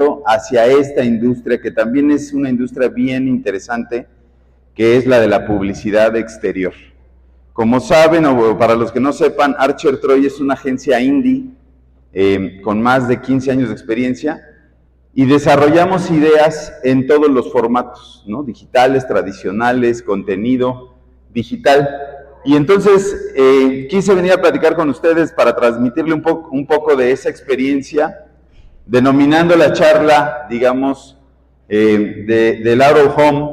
tratamiento hacia esta industria, que también es una industria bien interesante, que es la de la publicidad exterior. Como saben, o para los que no sepan, Archer Troy es una agencia indie con más de 15 años de experiencia, y desarrollamos ideas en todos los formatos, ¿no? Digitales, tradicionales, contenido digital. Y entonces quise venir a platicar con ustedes para transmitirle un poco de esa experiencia, denominando la charla, digamos, del out of home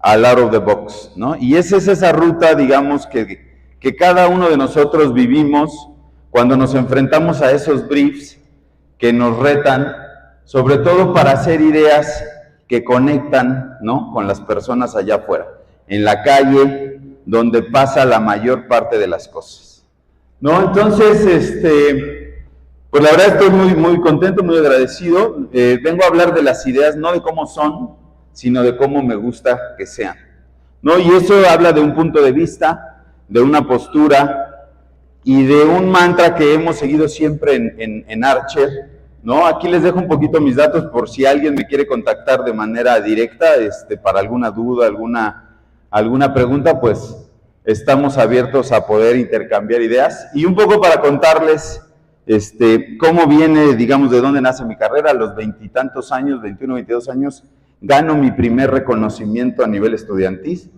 al out of the box, ¿no? Y esa es esa ruta, digamos, que cada uno de nosotros vivimos cuando nos enfrentamos a esos briefs que nos retan, sobre todo para hacer ideas que conectan, ¿no?, con las personas allá afuera, en la calle, donde pasa la mayor parte de las cosas, ¿no? Entonces, pues la verdad estoy muy contento, muy agradecido. Vengo a hablar de las ideas, no de cómo son, sino de cómo me gusta que sean, ¿no? Y eso habla de un punto de vista, de una postura y de un mantra que hemos seguido siempre en Archer, ¿no? Aquí les dejo un poquito mis datos por si alguien me quiere contactar de manera directa, para alguna duda, alguna pregunta, pues estamos abiertos a poder intercambiar ideas. Y un poco para contarles cómo viene, digamos, de dónde nace mi carrera. A los 20 y tantos años, 21, 22 años, gano mi primer reconocimiento a nivel estudiantil,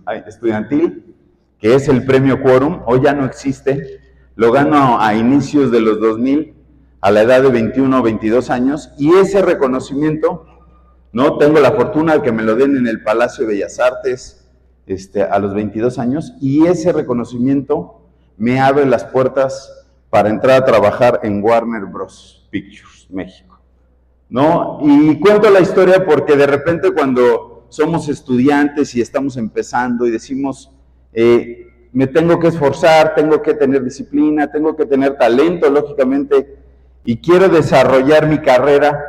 que es el premio Quórum. Hoy ya no existe, lo gano a inicios de los 2000, a la edad de 21 o 22 años, y ese reconocimiento, ¿no?, tengo la fortuna de que me lo den en el Palacio de Bellas Artes a los 22 años, y ese reconocimiento me abre las puertas para entrar a trabajar en Warner Bros. Pictures, México, ¿no? Y cuento la historia porque de repente cuando somos estudiantes y estamos empezando y decimos, me tengo que esforzar, tengo que tener disciplina, tengo que tener talento, lógicamente, y quiero desarrollar mi carrera,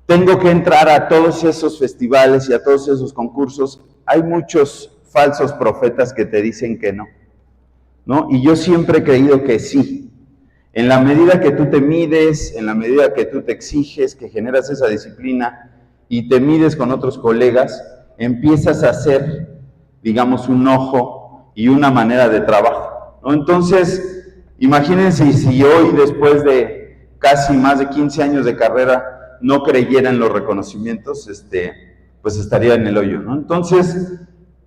tengo que entrar a todos esos festivales y a todos esos concursos. Hay muchos falsos profetas que te dicen que no, ¿no? Y yo siempre he creído que sí. En la medida que tú te mides, en la medida que tú te exiges, que generas esa disciplina y te mides con otros colegas, empiezas a hacer, digamos, un ojo y una manera de trabajo, ¿no? Entonces, imagínense si hoy, después de casi más de 15 años de carrera, no creyera en los reconocimientos, pues estaría en el hoyo, ¿no? Entonces,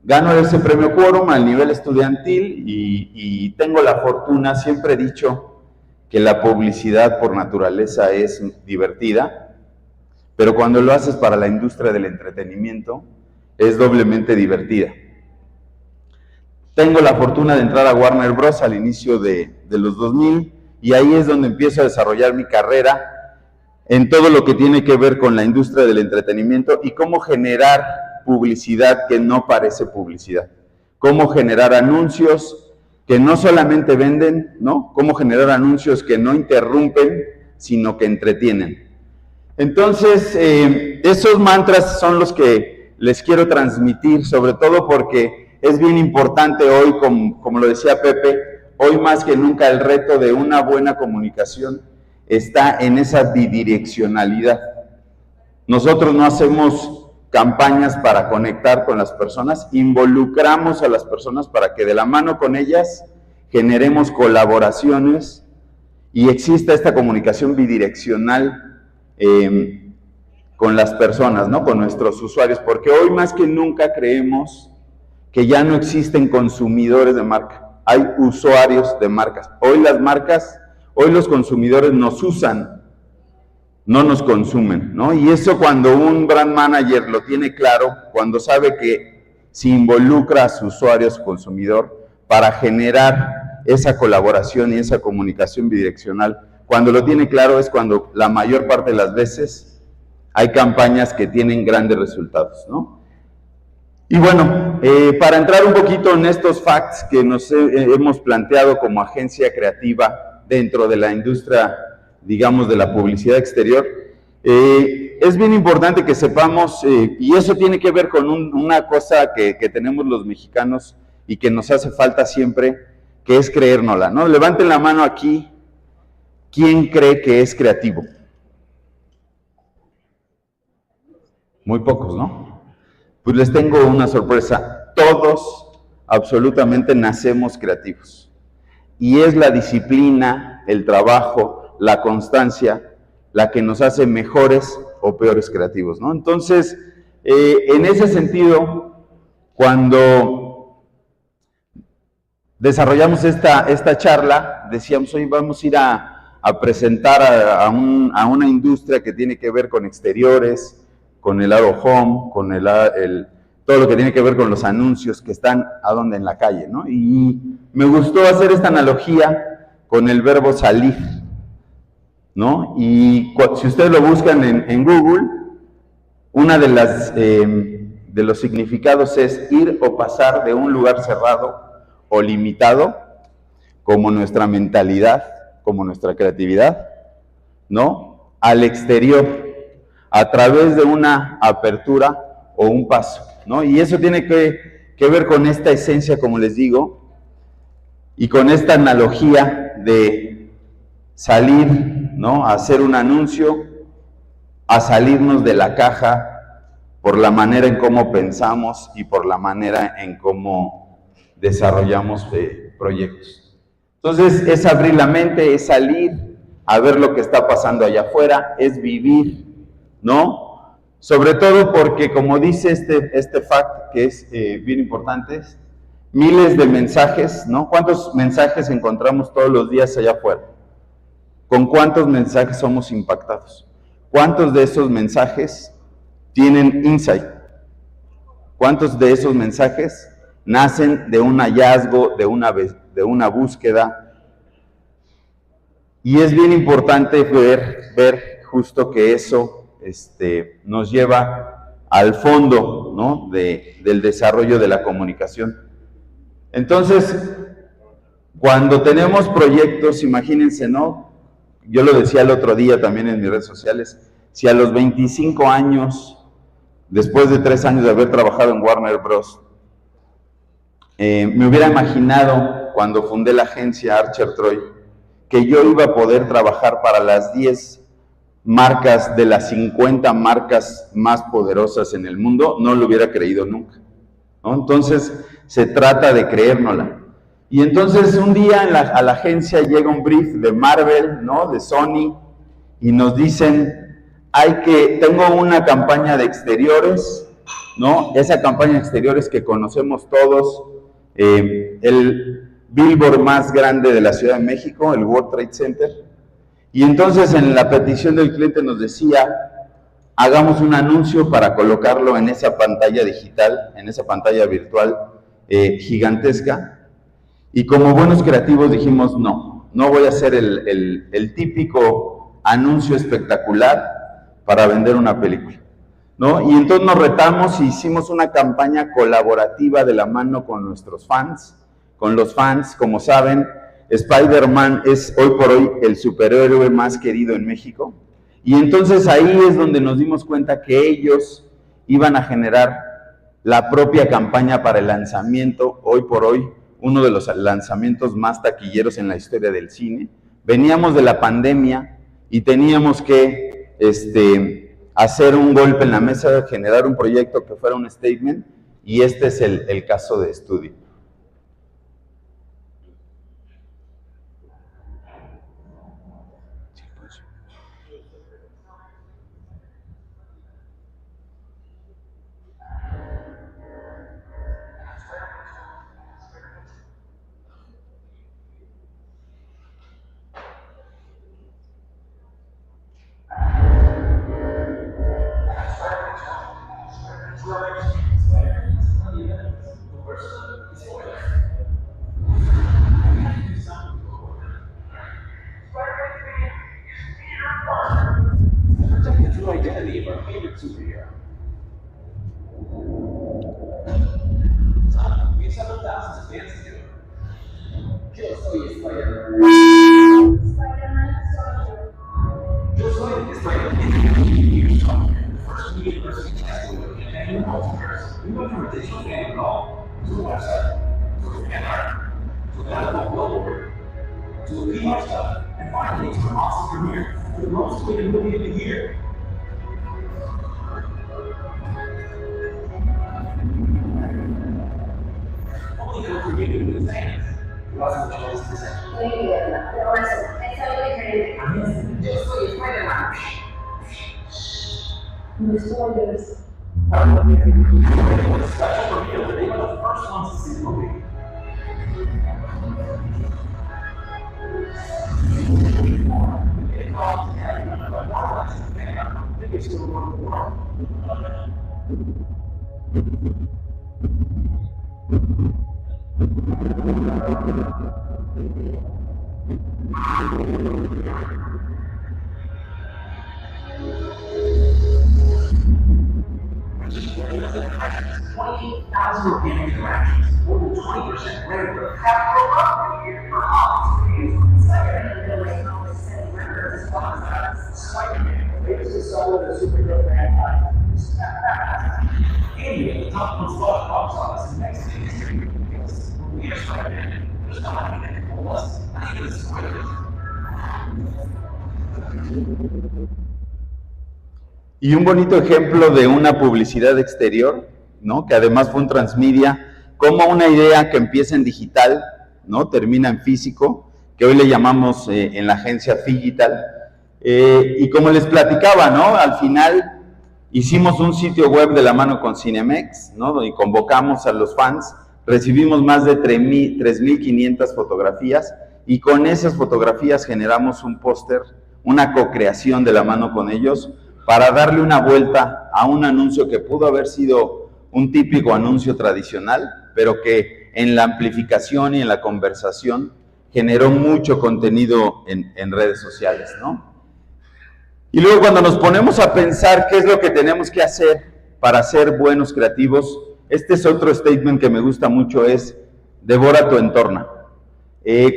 gano ese premio Quórum al nivel estudiantil y tengo la fortuna, siempre he dicho que la publicidad por naturaleza es divertida, pero cuando lo haces para la industria del entretenimiento, es doblemente divertida. Tengo la fortuna de entrar a Warner Bros. Al inicio de los 2000, y ahí es donde empiezo a desarrollar mi carrera en todo lo que tiene que ver con la industria del entretenimiento y cómo generar publicidad que no parece publicidad, cómo generar anuncios que no solamente venden, ¿no? Cómo generar anuncios que no interrumpen, sino que entretienen. Entonces, esos mantras son los que les quiero transmitir, sobre todo porque es bien importante hoy, como lo decía Pepe, hoy más que nunca el reto de una buena comunicación está en esa bidireccionalidad. Nosotros no hacemos campañas para conectar con las personas, involucramos a las personas para que de la mano con ellas generemos colaboraciones y exista esta comunicación bidireccional con las personas, ¿no?, con nuestros usuarios, porque hoy más que nunca creemos que ya no existen consumidores de marca, hay usuarios de marcas. Hoy las marcas, hoy los consumidores nos usan, no nos consumen, ¿no? Y eso cuando un brand manager lo tiene claro, cuando sabe que se involucra a su usuario, a su consumidor, para generar esa colaboración y esa comunicación bidireccional, cuando lo tiene claro es cuando la mayor parte de las veces hay campañas que tienen grandes resultados, ¿no? Y bueno, para entrar un poquito en estos facts que nos hemos planteado como agencia creativa dentro de la industria, digamos, de la publicidad exterior, es bien importante que sepamos, y eso tiene que ver con una cosa que tenemos los mexicanos y que nos hace falta siempre, que es creérnosla, ¿no? Levanten la mano aquí, ¿quién cree que es creativo? Muy pocos, ¿no? Pues les tengo una sorpresa. Todos, absolutamente, nacemos creativos. Y es la disciplina, el trabajo, la constancia, la que nos hace mejores o peores creativos, ¿no? Entonces, en ese sentido, cuando desarrollamos esta charla, decíamos, hoy vamos a ir a presentar a una industria que tiene que ver con exteriores, con el out of home, con todo lo que tiene que ver con los anuncios que están en la calle, ¿no? Y me gustó hacer esta analogía con el verbo salir, ¿no? Y si ustedes lo buscan en Google, una de los significados es ir o pasar de un lugar cerrado o limitado, como nuestra mentalidad, como nuestra creatividad, ¿no? Al exterior, a través de una apertura o un paso, ¿no? Y eso tiene que ver con esta esencia, como les digo, y con esta analogía de salir, ¿no? A hacer un anuncio, a salirnos de la caja por la manera en cómo pensamos y por la manera en cómo desarrollamos proyectos. Entonces, es abrir la mente, es salir a ver lo que está pasando allá afuera, es vivir, ¿no? Sobre todo porque, como dice este fact, que es bien importante, miles de mensajes, ¿no? ¿Cuántos mensajes encontramos todos los días allá afuera? ¿Con cuántos mensajes somos impactados? ¿Cuántos de esos mensajes tienen insight? ¿Cuántos de esos mensajes nacen de un hallazgo, de una búsqueda? Y es bien importante ver justo que eso nos lleva al fondo, ¿no? del desarrollo de la comunicación. Entonces, cuando tenemos proyectos, imagínense, ¿no? Yo lo decía el otro día también en mis redes sociales, si a los 25 años, después de 3 años de haber trabajado en Warner Bros., me hubiera imaginado cuando fundé la agencia Archer Troy que yo iba a poder trabajar para las 10 marcas de las 50 marcas más poderosas en el mundo, no lo hubiera creído nunca, ¿no? Entonces, se trata de creérnosla. Y entonces un día a la agencia llega un brief de Marvel, ¿no? De Sony, y nos dicen, tengo una campaña de exteriores, ¿no? Esa campaña de exteriores que conocemos todos, el billboard más grande de la Ciudad de México, el World Trade Center. Y entonces en la petición del cliente nos decía, hagamos un anuncio para colocarlo en esa pantalla digital, en esa pantalla virtual gigantesca. Y como buenos creativos dijimos, no voy a hacer el típico anuncio espectacular para vender una película, ¿no? Y entonces nos retamos y hicimos una campaña colaborativa de la mano con nuestros fans, con los fans. Como saben, Spider-Man es hoy por hoy el superhéroe más querido en México. Y entonces ahí es donde nos dimos cuenta que ellos iban a generar la propia campaña para el lanzamiento, hoy por hoy, uno de los lanzamientos más taquilleros en la historia del cine. Veníamos de la pandemia y teníamos que hacer un golpe en la mesa, generar un proyecto que fuera un statement, y este es el caso de estudio. pasa mucho más especial. Pero eso, es algo diferente. A mí, yo soy Spider-Man. No spoilers. Special reveal that they were the first ones to see the movie. It caused the biggest movie in the world. Organic interactions, more than 20% greater, have grown here for us. Spider-Man, latest installment of superhero franchise. Andy at the top of the box office next year. We are Spider-Man. There's not anything for us. I think it's Spider-Man. Y un bonito ejemplo de una publicidad exterior, ¿no? Que además fue un transmedia, como una idea que empieza en digital, ¿no? Termina en físico, que hoy le llamamos en la agencia Figital. Y como les platicaba, ¿no? Al final hicimos un sitio web de la mano con Cinemex, ¿no? Y convocamos a los fans, recibimos más de 3,500 fotografías y con esas fotografías generamos un póster, una co-creación de la mano con ellos, para darle una vuelta a un anuncio que pudo haber sido un típico anuncio tradicional, pero que en la amplificación y en la conversación generó mucho contenido en redes sociales, ¿no? Y luego cuando nos ponemos a pensar qué es lo que tenemos que hacer para ser buenos creativos, este es otro statement que me gusta mucho, es devora tu entorno.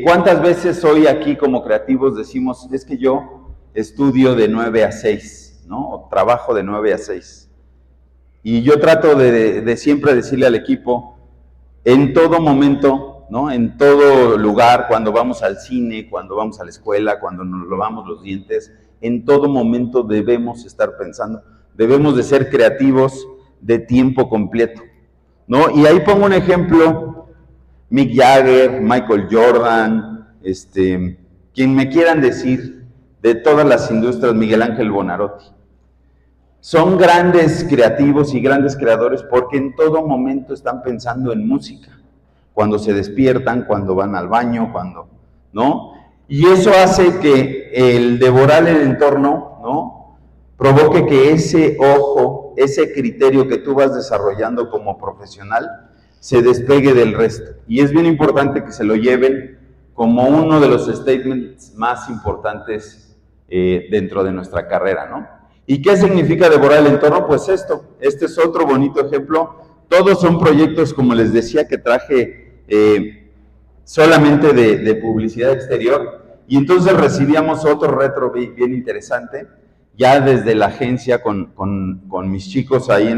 ¿Cuántas veces hoy aquí como creativos decimos, es que yo estudio de 9 a 6? ¿No? O trabajo de 9 a 6. Y yo trato de siempre decirle al equipo, en todo momento, ¿no? En todo lugar, cuando vamos al cine, cuando vamos a la escuela, cuando nos lavamos los dientes, en todo momento debemos estar pensando, debemos de ser creativos de tiempo completo, ¿no? Y ahí pongo un ejemplo, Mick Jagger, Michael Jordan, quien me quieran decir, de todas las industrias, Miguel Ángel Bonarotti. Son grandes creativos y grandes creadores porque en todo momento están pensando en música. Cuando se despiertan, cuando van al baño, cuando, ¿no? Y eso hace que el devorar el entorno, ¿no? Provoque que ese ojo, ese criterio que tú vas desarrollando como profesional, se despegue del resto. Y es bien importante que se lo lleven como uno de los statements más importantes dentro de nuestra carrera, ¿no? ¿Y qué significa devorar el entorno? Pues esto, este es otro bonito ejemplo. Todos son proyectos, como les decía, que traje solamente de publicidad exterior. Y entonces recibíamos otro retro bien interesante, ya desde la agencia con mis chicos ahí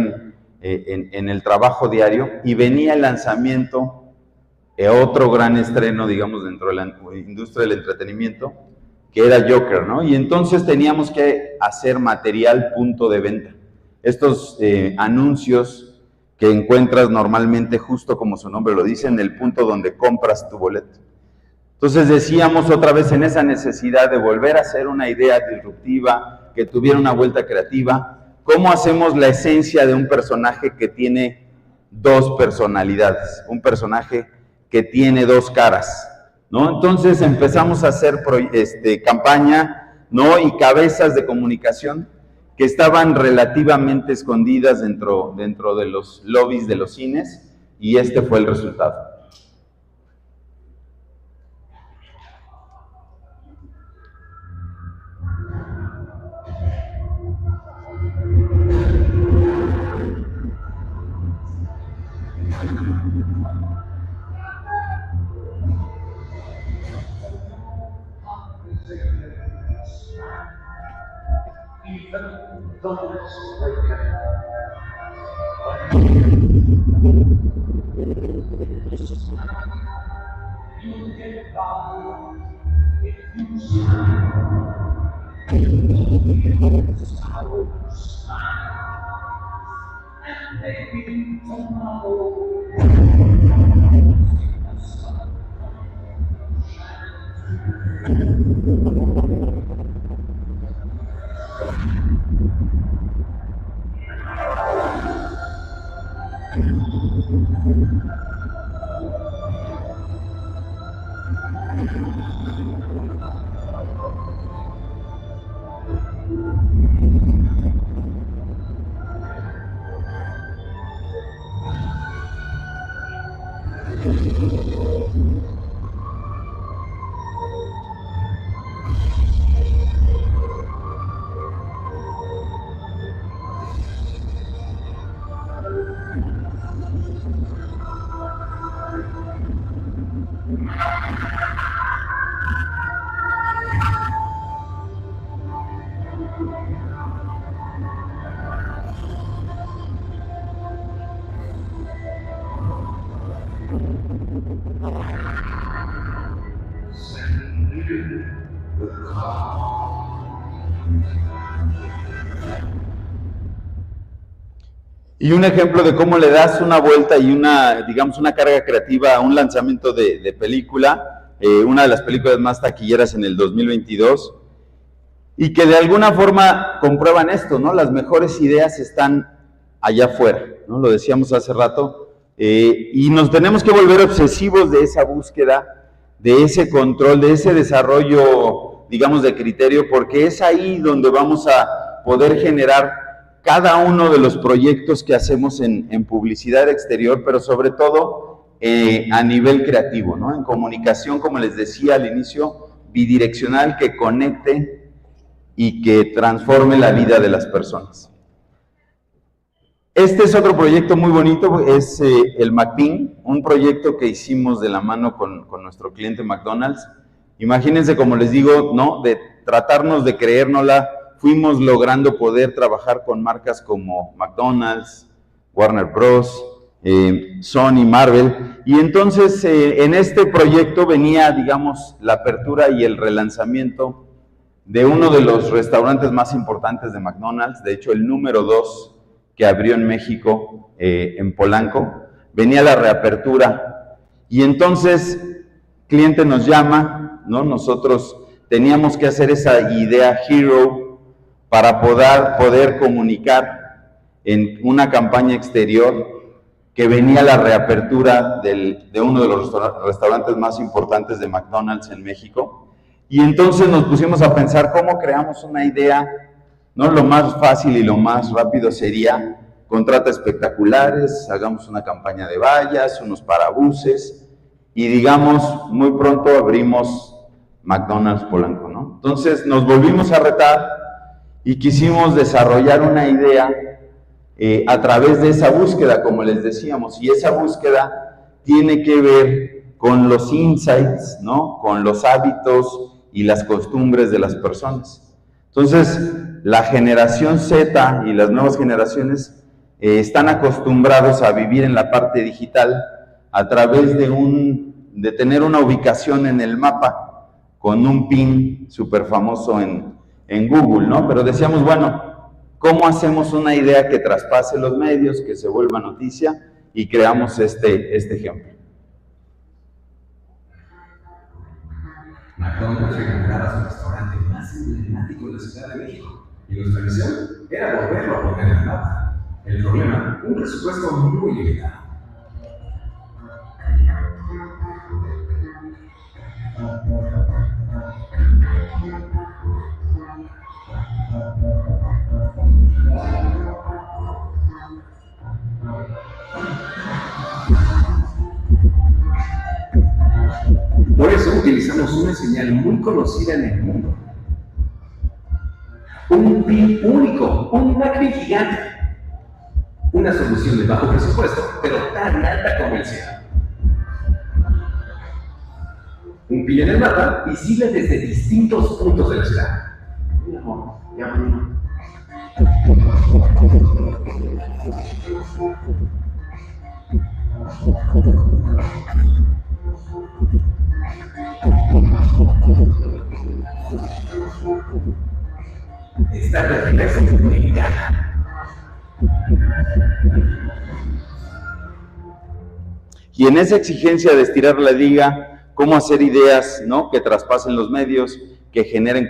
en el trabajo diario, y venía el lanzamiento, otro gran estreno, digamos, dentro de la industria del entretenimiento, que era Joker, ¿no? Y entonces teníamos que hacer material punto de venta. Estos anuncios que encuentras normalmente, justo como su nombre lo dice, en el punto donde compras tu boleto. Entonces decíamos otra vez en esa necesidad de volver a hacer una idea disruptiva, que tuviera una vuelta creativa, ¿cómo hacemos la esencia de un personaje que tiene dos personalidades? Un personaje que tiene dos caras, ¿no? Entonces empezamos a hacer campaña, ¿no? Y cabezas de comunicación que estaban relativamente escondidas dentro de los lobbies de los cines, y este fue el resultado. Y un ejemplo de cómo le das una vuelta y digamos, una carga creativa a un lanzamiento de película, una de las películas más taquilleras en el 2022, y que de alguna forma comprueban esto, ¿no? Las mejores ideas están allá afuera, ¿no? Lo decíamos hace rato, y nos tenemos que volver obsesivos de esa búsqueda, de ese control, de ese desarrollo, digamos, de criterio, porque es ahí donde vamos a poder generar cada uno de los proyectos que hacemos en publicidad exterior, pero sobre todo a nivel creativo, ¿no? En comunicación, como les decía al inicio, bidireccional, que conecte y que transforme la vida de las personas. Este es otro proyecto muy bonito, es el McPin, un proyecto que hicimos de la mano con nuestro cliente McDonald's. Imagínense, como les digo, ¿no? De tratarnos de creérnosla, fuimos logrando poder trabajar con marcas como McDonald's, Warner Bros., Sony, Marvel, y entonces en este proyecto venía, digamos, la apertura y el relanzamiento de uno de los restaurantes más importantes de McDonald's, de hecho el número 2 que abrió en México, en Polanco, venía la reapertura, y entonces cliente nos llama, ¿no? Nosotros teníamos que hacer esa idea hero para poder comunicar en una campaña exterior que venía la reapertura de uno de los restaurantes más importantes de McDonald's en México. Y entonces nos pusimos a pensar cómo creamos una idea, ¿no? Lo más fácil y lo más rápido sería contrata espectaculares, hagamos una campaña de vallas, unos parabuses, y digamos, muy pronto abrimos McDonald's Polanco, ¿no? Entonces nos volvimos a retar y quisimos desarrollar una idea a través de esa búsqueda, como les decíamos, y esa búsqueda tiene que ver con los insights, ¿no? Con los hábitos y las costumbres de las personas. Entonces, la generación Z y las nuevas generaciones están acostumbrados a vivir en la parte digital a través de tener una ubicación en el mapa con un pin súper famoso en Google, ¿no? Pero decíamos, bueno, ¿cómo hacemos una idea que traspase los medios, que se vuelva noticia? Y creamos este ejemplo. McDonald's recuperaba su restaurante más emblemático de la Ciudad de México, y nuestra misión era volverlo a poner en el mapa. El problema, un presupuesto muy limitado. Por eso utilizamos una señal muy conocida en el mundo. Un pin único, un McPin gigante. Una solución de bajo presupuesto, pero tan alta como el cielo. Un pin en el mapa visible desde distintos puntos de la ciudad. Mira, amor, ya mañana. Está de regreso en casa. Y en esa exigencia de estirar la liga, cómo hacer ideas, ¿no?, que traspasen los medios, que generen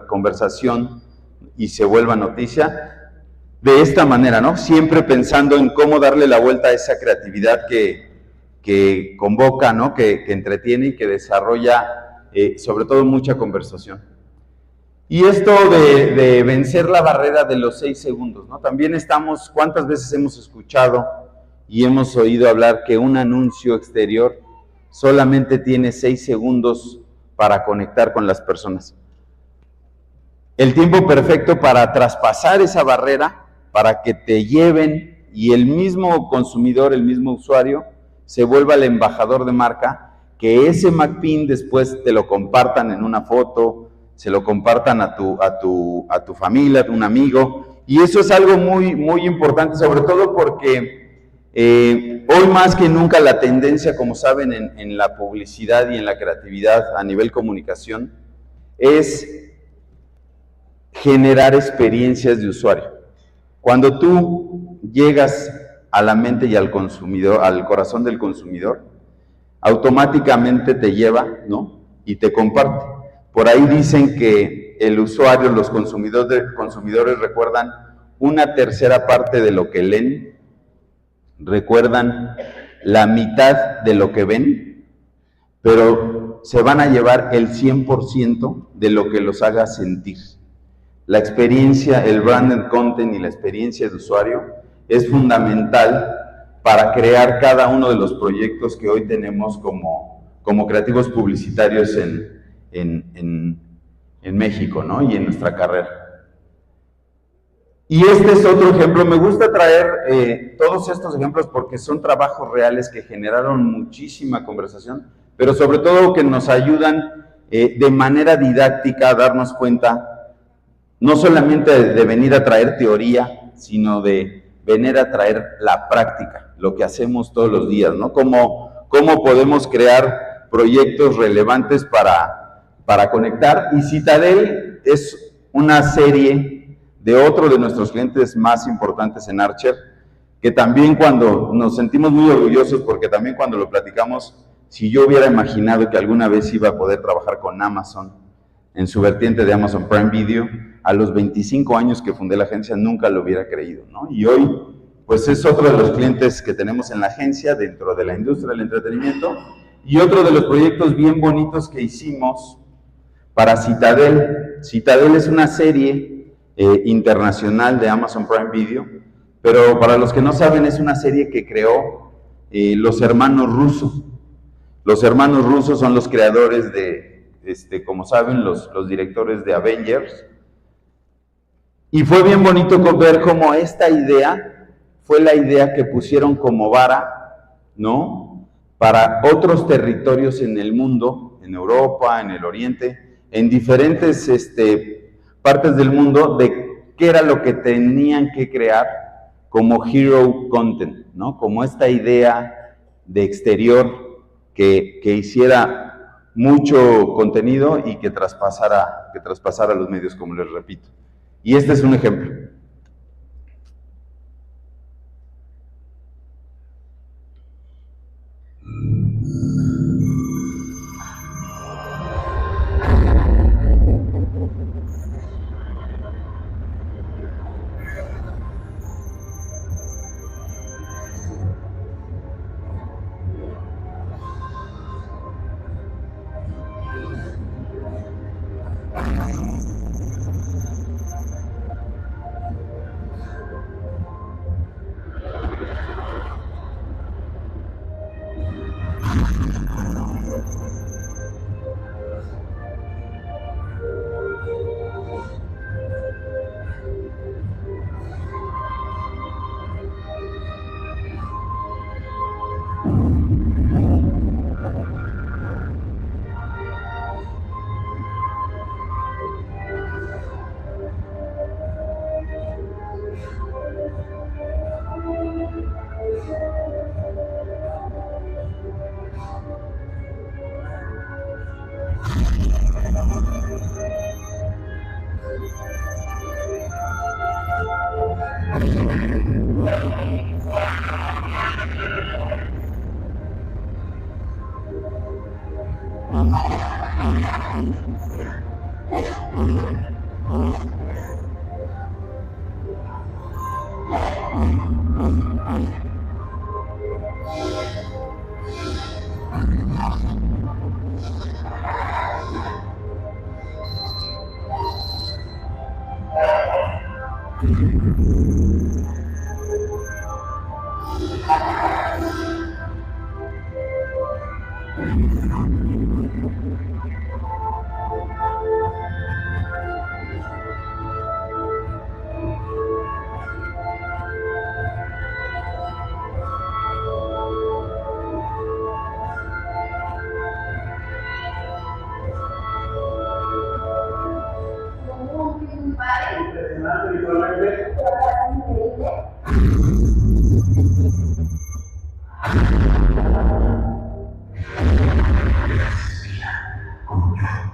conversación y se vuelva noticia. De esta manera, ¿no?, siempre pensando en cómo darle la vuelta a esa creatividad que convoca, ¿no?, que entretiene y que desarrolla sobre todo mucha conversación. Y esto de vencer la barrera de los 6 segundos, ¿no? También estamos, ¿cuántas veces hemos escuchado y hemos oído hablar que un anuncio exterior solamente tiene 6 segundos para conectar con las personas? El tiempo perfecto para traspasar esa barrera, para que te lleven y el mismo consumidor, el mismo usuario, se vuelva el embajador de marca, que ese McPin después te lo compartan en una foto, se lo compartan a tu familia, a un amigo, y eso es algo muy, muy importante, sobre todo porque hoy más que nunca la tendencia, como saben, en la publicidad y en la creatividad a nivel comunicación, es generar experiencias de usuario. Cuando tú llegas a la mente y al consumidor, al corazón del consumidor, automáticamente te lleva, ¿no?, y te comparte. Por ahí dicen que el usuario, los consumidores recuerdan una tercera parte de lo que leen, recuerdan la mitad de lo que ven, pero se van a llevar el 100% de lo que los haga sentir. La experiencia, el branded content y la experiencia de usuario es fundamental para crear cada uno de los proyectos que hoy tenemos como creativos publicitarios en México, ¿no?, y en nuestra carrera. Y este es otro ejemplo. Me gusta traer todos estos ejemplos porque son trabajos reales que generaron muchísima conversación, pero sobre todo que nos ayudan de manera didáctica a darnos cuenta no solamente de venir a traer teoría, sino de venir a traer la práctica, lo que hacemos todos los días, ¿no? Cómo podemos crear proyectos relevantes para conectar. Y Citadel es una serie de otro de nuestros clientes más importantes en Archer, que también cuando nos sentimos muy orgullosos, porque también cuando lo platicamos, si yo hubiera imaginado que alguna vez iba a poder trabajar con Amazon en su vertiente de Amazon Prime Video, a los 25 años que fundé la agencia nunca lo hubiera creído, ¿no? Y hoy, pues es otro de los clientes que tenemos en la agencia dentro de la industria del entretenimiento, y otro de los proyectos bien bonitos que hicimos para Citadel. Citadel es una serie internacional de Amazon Prime Video, pero para los que no saben, es una serie que creó los hermanos Russo. Los hermanos Russo son los creadores de, como saben, los directores de Avengers. Y fue bien bonito ver cómo esta idea fue la idea que pusieron como vara, ¿no?, para otros territorios en el mundo, en Europa, en el Oriente, en diferentes partes del mundo, de qué era lo que tenían que crear como hero content, ¿no?, como esta idea de exterior que hiciera mucho contenido y que traspasara los medios, como les repito. Y este es un ejemplo. Impresionante visualmente.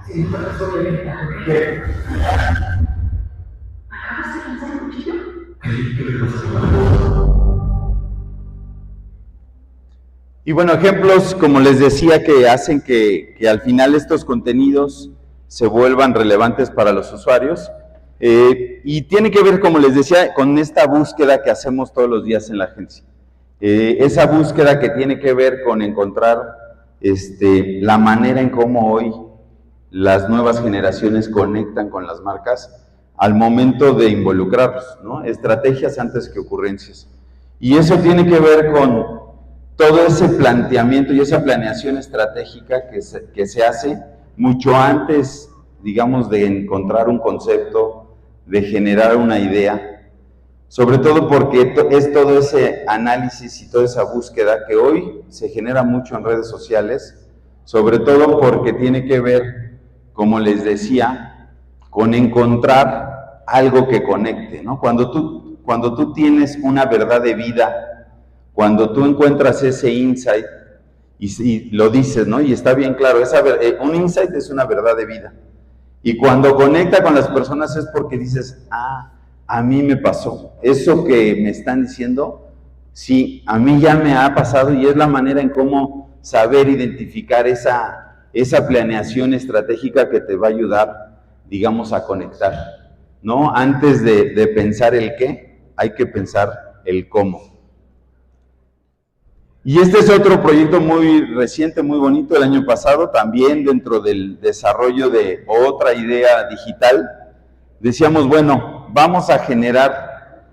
Sí, pero eso me deja. ¿Qué? ¿Acabas de lanzar un cuchillo? Y bueno, ejemplos, como les decía, que hacen que al final estos contenidos se vuelvan relevantes para los usuarios. Y tiene que ver, como les decía, con esta búsqueda que hacemos todos los días en la agencia. Esa búsqueda que tiene que ver con encontrar la manera en cómo hoy las nuevas generaciones conectan con las marcas al momento de involucrarlos, ¿no? Estrategias antes que ocurrencias. Y eso tiene que ver con todo ese planteamiento y esa planeación estratégica que se hace mucho antes, digamos, de encontrar un concepto, de generar una idea, sobre todo porque es todo ese análisis y toda esa búsqueda que hoy se genera mucho en redes sociales, sobre todo porque tiene que ver, como les decía, con encontrar algo que conecte, ¿no? Cuando tú tienes una verdad de vida, cuando tú encuentras ese insight y lo dices, ¿no? Y está bien claro, un insight es una verdad de vida. Y cuando conecta con las personas es porque dices, a mí me pasó. Eso que me están diciendo, sí, a mí ya me ha pasado, y es la manera en cómo saber identificar esa planeación estratégica que te va a ayudar, digamos, a conectar, ¿no? Antes de pensar el qué, hay que pensar el cómo. Y este es otro proyecto muy reciente, muy bonito, el año pasado, también dentro del desarrollo de otra idea digital. Decíamos, bueno, vamos a generar,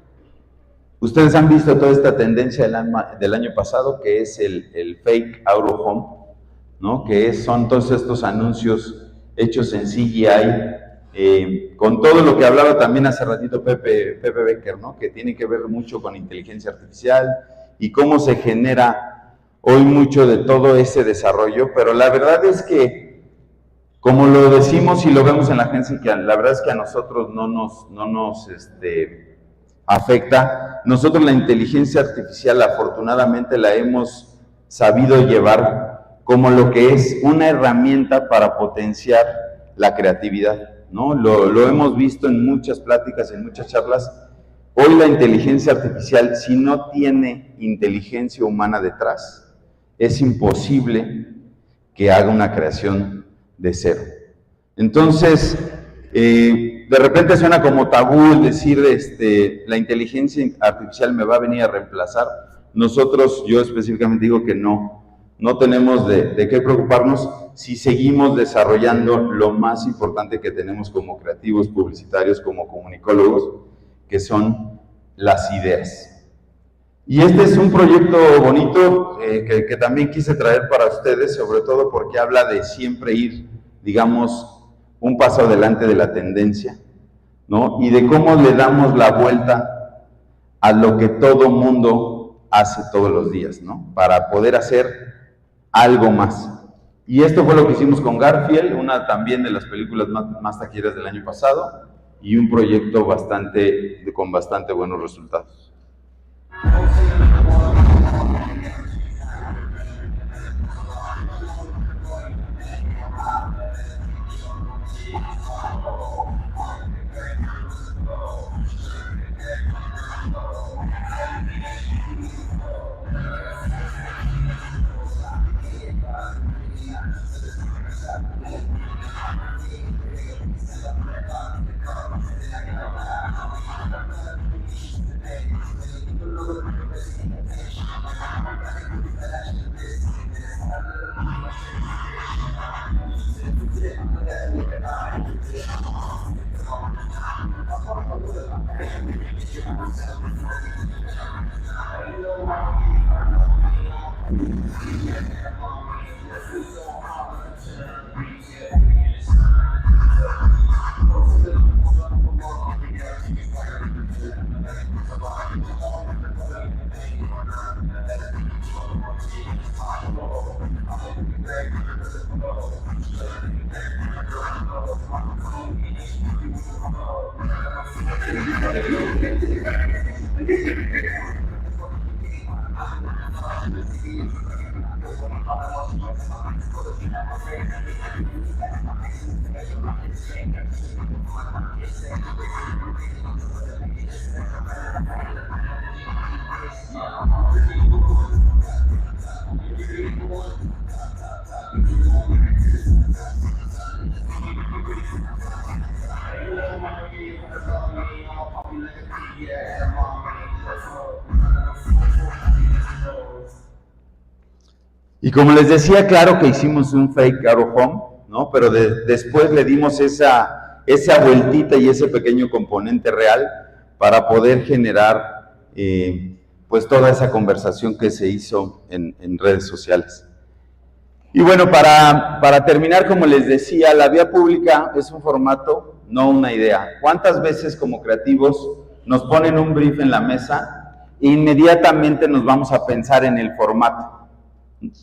ustedes han visto toda esta tendencia del año pasado, que es el fake out of home, ¿no? Que son todos estos anuncios hechos en CGI, con todo lo que hablaba también hace ratito Pepe Becker, ¿no? Que tiene que ver mucho con inteligencia artificial, y cómo se genera hoy mucho de todo ese desarrollo, pero la verdad es que, como lo decimos y lo vemos en la agencia, que la verdad es que a nosotros no nos afecta. Nosotros la inteligencia artificial, afortunadamente, la hemos sabido llevar como lo que es una herramienta para potenciar la creatividad, ¿no? Lo hemos visto en muchas pláticas, en muchas charlas. Hoy la inteligencia artificial, si no tiene inteligencia humana detrás, es imposible que haga una creación de cero. Entonces, de repente suena como tabú el decir, la inteligencia artificial me va a venir a reemplazar. Nosotros, yo específicamente digo que no tenemos de qué preocuparnos si seguimos desarrollando lo más importante que tenemos como creativos publicitarios, como comunicólogos, que son las ideas. Y este es un proyecto bonito que también quise traer para ustedes, sobre todo porque habla de siempre ir, digamos, un paso adelante de la tendencia, ¿no? Y de cómo le damos la vuelta a lo que todo mundo hace todos los días, ¿no? Para poder hacer algo más. Y esto fue lo que hicimos con Garfield, una también de las películas más taquilleras del año pasado, y un proyecto con bastante buenos resultados. Y como les decía, claro que hicimos un fake out of home, ¿no? Pero después le dimos esa vueltita y ese pequeño componente real para poder generar pues toda esa conversación que se hizo en redes sociales. Y bueno, para terminar, como les decía, la vía pública es un formato, no una idea. ¿Cuántas veces como creativos nos ponen un brief en la mesa e inmediatamente nos vamos a pensar en el formato?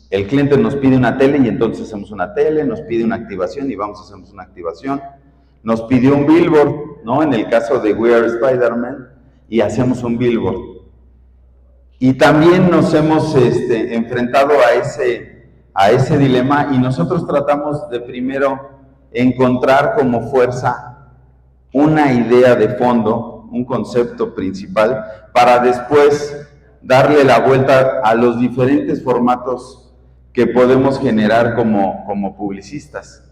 El cliente nos pide una tele y entonces hacemos una tele, nos pide una activación y vamos a hacer una activación. Nos pidió un billboard, ¿no? En el caso de We Are Spider-Man, y hacemos un billboard. Y también nos hemos enfrentado a ese dilema y nosotros tratamos de primero encontrar como fuerza una idea de fondo, un concepto principal, para después darle la vuelta a los diferentes formatos que podemos generar como publicistas.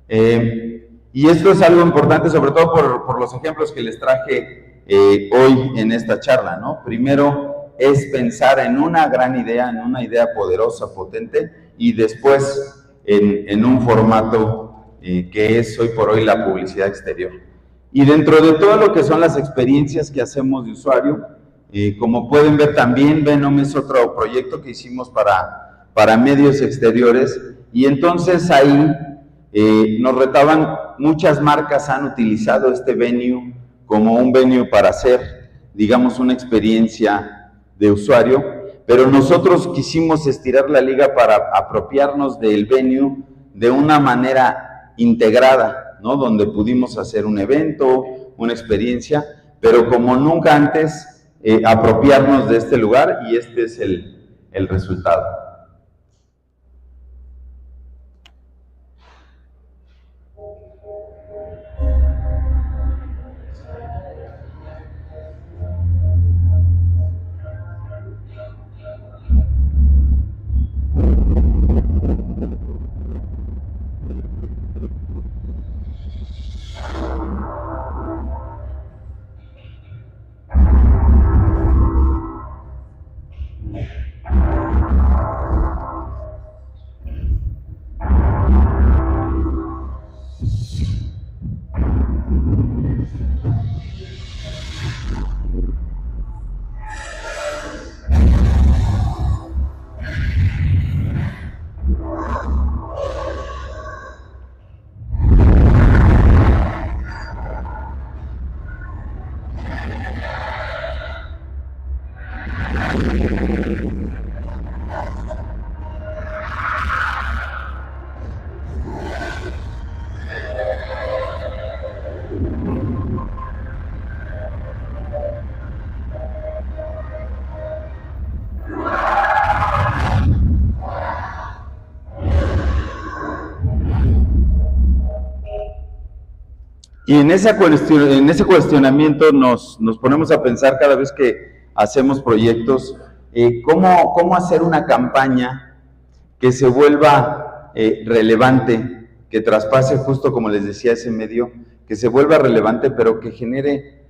Y esto es algo importante, sobre todo por los ejemplos que les traje hoy en esta charla, ¿no? Primero es pensar en una gran idea, en una idea poderosa, potente, y después en un formato que es hoy por hoy la publicidad exterior. Y dentro de todo lo que son las experiencias que hacemos de usuario, como pueden ver también, Venom es otro proyecto que hicimos para medios exteriores, y entonces ahí nos retaban, muchas marcas han utilizado este venue como un venue para hacer, digamos, una experiencia de usuario, pero nosotros quisimos estirar la liga para apropiarnos del venue de una manera integrada, ¿no? Donde pudimos hacer un evento, una experiencia, pero como nunca antes, apropiarnos de este lugar, y este es el resultado. Y en ese cuestionamiento nos ponemos a pensar cada vez que hacemos proyectos, cómo hacer una campaña que se vuelva relevante, que traspase justo como les decía ese medio, que se vuelva relevante, pero que genere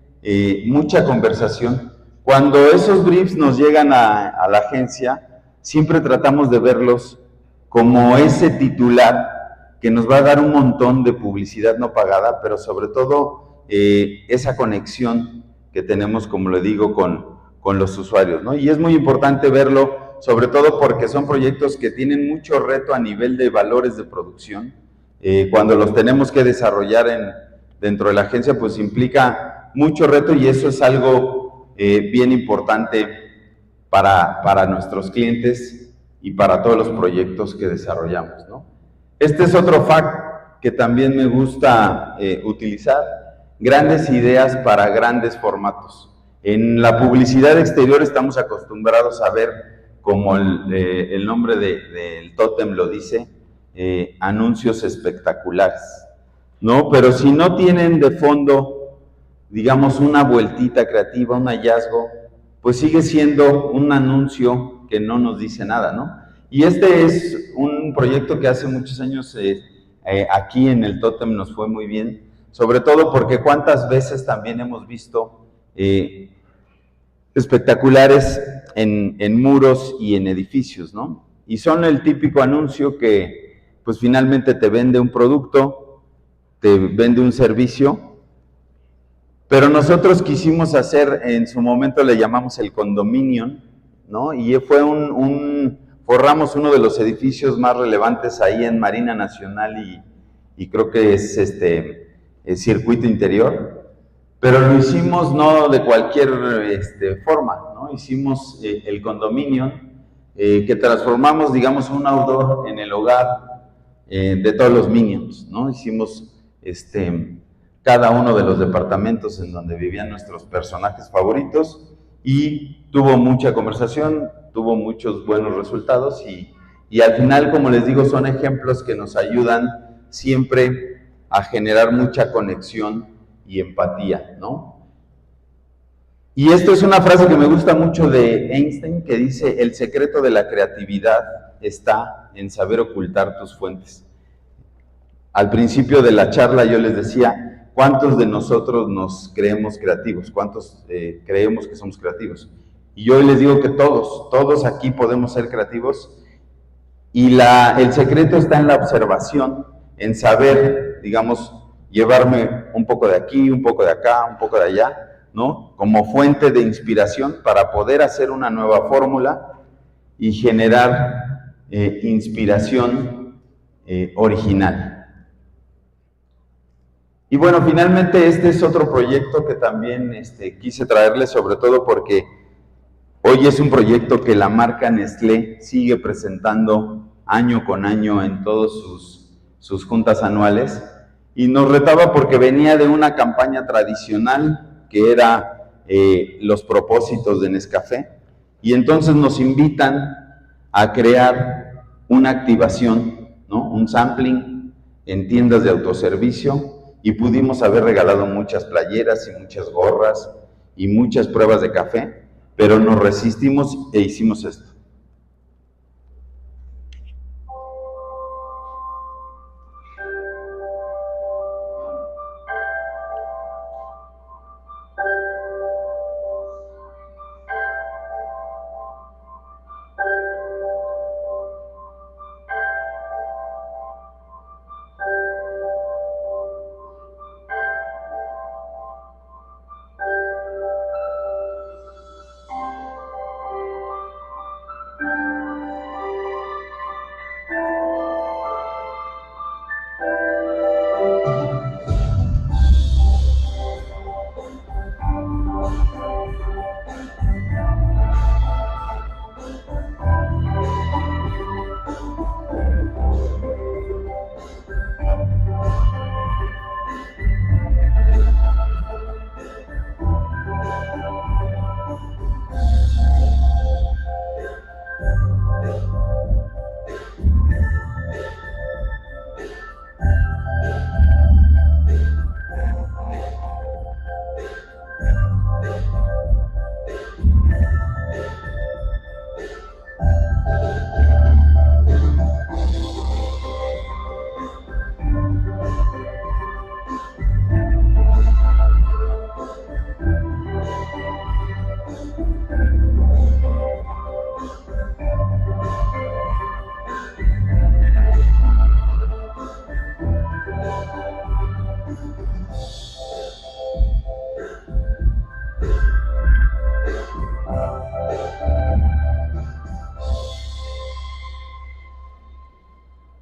mucha conversación. Cuando esos briefs nos llegan a la agencia, siempre tratamos de verlos como ese titular que nos va a dar un montón de publicidad no pagada, pero sobre todo esa conexión que tenemos, como le digo, con los usuarios, ¿no? Y es muy importante verlo, sobre todo porque son proyectos que tienen mucho reto a nivel de valores de producción. Cuando los tenemos que desarrollar dentro de la agencia, pues implica mucho reto y eso es algo bien importante para nuestros clientes y para todos los proyectos que desarrollamos, ¿no? Este es otro fact que también me gusta utilizar, grandes ideas para grandes formatos. En la publicidad exterior estamos acostumbrados a ver, como el nombre del tótem lo dice, anuncios espectaculares, ¿no? Pero si no tienen de fondo, digamos, una vueltita creativa, un hallazgo, pues sigue siendo un anuncio que no nos dice nada, ¿no? Y este es un proyecto que hace muchos años aquí en el Tótem nos fue muy bien, sobre todo porque cuántas veces también hemos visto espectaculares en muros y en edificios, ¿no? Y son el típico anuncio que pues finalmente te vende un producto, te vende un servicio, pero nosotros quisimos hacer, en su momento le llamamos el condominium, ¿no? Y fue forramos uno de los edificios más relevantes ahí en Marina Nacional y creo que es el circuito interior, pero lo hicimos no de cualquier forma, ¿no? Hicimos el condominio que transformamos, digamos, un outdoor en el hogar de todos los minions, ¿no? Hicimos cada uno de los departamentos en donde vivían nuestros personajes favoritos y tuvo mucha conversación, tuvo muchos buenos resultados y al final, como les digo, son ejemplos que nos ayudan siempre a generar mucha conexión y empatía, ¿no? Y esto es una frase que me gusta mucho de Einstein, que dice: el secreto de la creatividad está en saber ocultar tus fuentes. Al principio de la charla yo les decía, ¿cuántos de nosotros nos creemos creativos? ¿Cuántos creemos que somos creativos? Y yo hoy les digo que todos aquí podemos ser creativos y el secreto está en la observación, en saber, digamos, llevarme un poco de aquí, un poco de acá, un poco de allá, ¿no? Como fuente de inspiración para poder hacer una nueva fórmula y generar inspiración original. Y bueno, finalmente este es otro proyecto que también quise traerles, sobre todo porque hoy es un proyecto que la marca Nestlé sigue presentando año con año en todas sus juntas anuales, y nos retaba porque venía de una campaña tradicional que era los propósitos de Nescafé, y entonces nos invitan a crear una activación, ¿no? Un sampling en tiendas de autoservicio, y pudimos haber regalado muchas playeras y muchas gorras y muchas pruebas de café, pero nos resistimos e hicimos esto.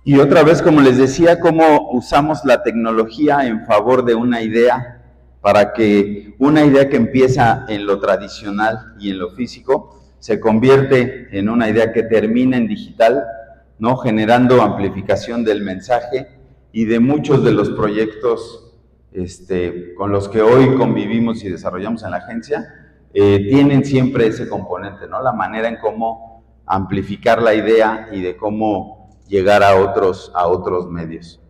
Y otra vez, como les decía, cómo usamos la tecnología en favor de una idea para que una idea que empieza en lo tradicional y en lo físico se convierte en una idea que termina en digital, ¿no? Generando amplificación del mensaje y de muchos de los proyectos con los que hoy convivimos y desarrollamos en la agencia, tienen siempre ese componente, ¿no? La manera en cómo amplificar la idea y de cómo llegar a otros medios.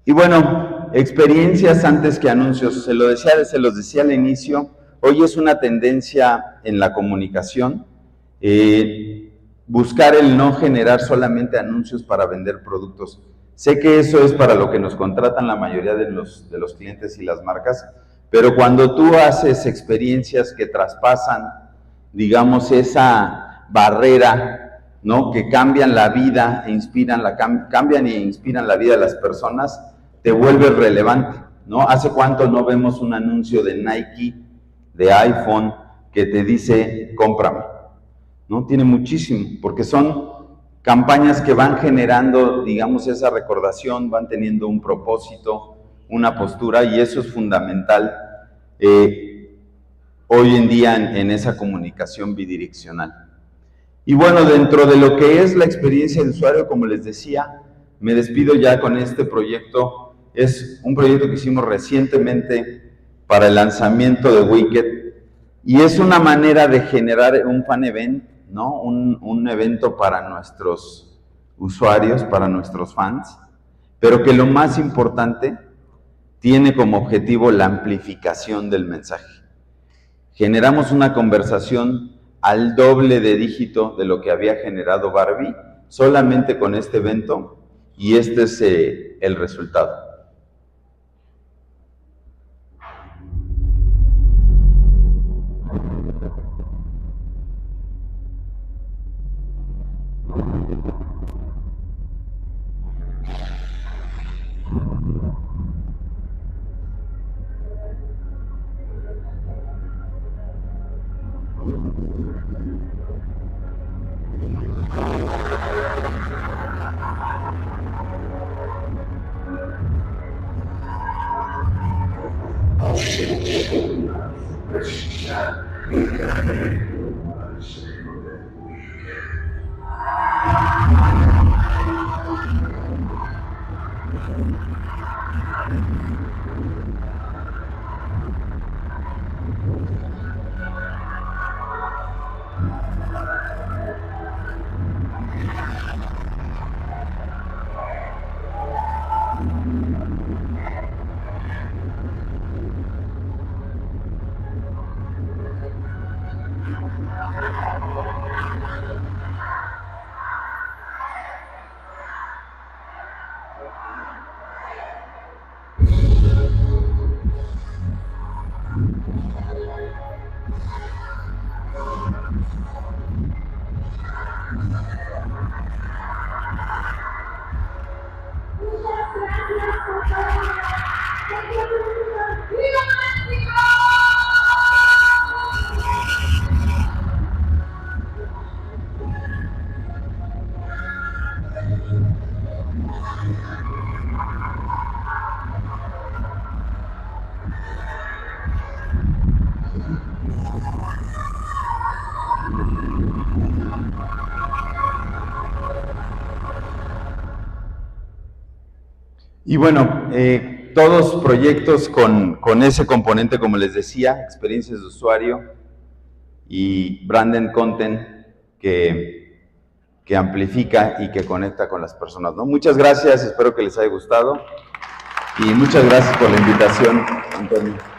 Y bueno, experiencias antes que anuncios. Se los decía al inicio, hoy es una tendencia en la comunicación buscar el no generar solamente anuncios para vender productos. Sé que eso es para lo que nos contratan la mayoría de los clientes y las marcas, pero cuando tú haces experiencias que traspasan, digamos, esa barrera, ¿no? Que cambian la vida e cambian e inspiran la vida de las personas, te vuelves relevante, ¿no? ¿Hace cuánto no vemos un anuncio de Nike, de iPhone, que te dice, cómprame? ¿No? Tiene muchísimo, porque son campañas que van generando, digamos, esa recordación, van teniendo un propósito, una postura, y eso es fundamental hoy en día en esa comunicación bidireccional. Y bueno, dentro de lo que es la experiencia del usuario, como les decía, me despido ya con este proyecto. Es un proyecto que hicimos recientemente para el lanzamiento de Wicked, y es una manera de generar un fan event, ¿no? Un evento para nuestros usuarios, para nuestros fans, pero que lo más importante tiene como objetivo la amplificación del mensaje. Generamos una conversación al doble de dígito de lo que había generado Barbie solamente con este evento, y este es el resultado. Y bueno, todos proyectos con ese componente, como les decía, experiencias de usuario y branded content que amplifica y que conecta con las personas, ¿no? Muchas gracias, espero que les haya gustado y muchas gracias por la invitación, Antonio.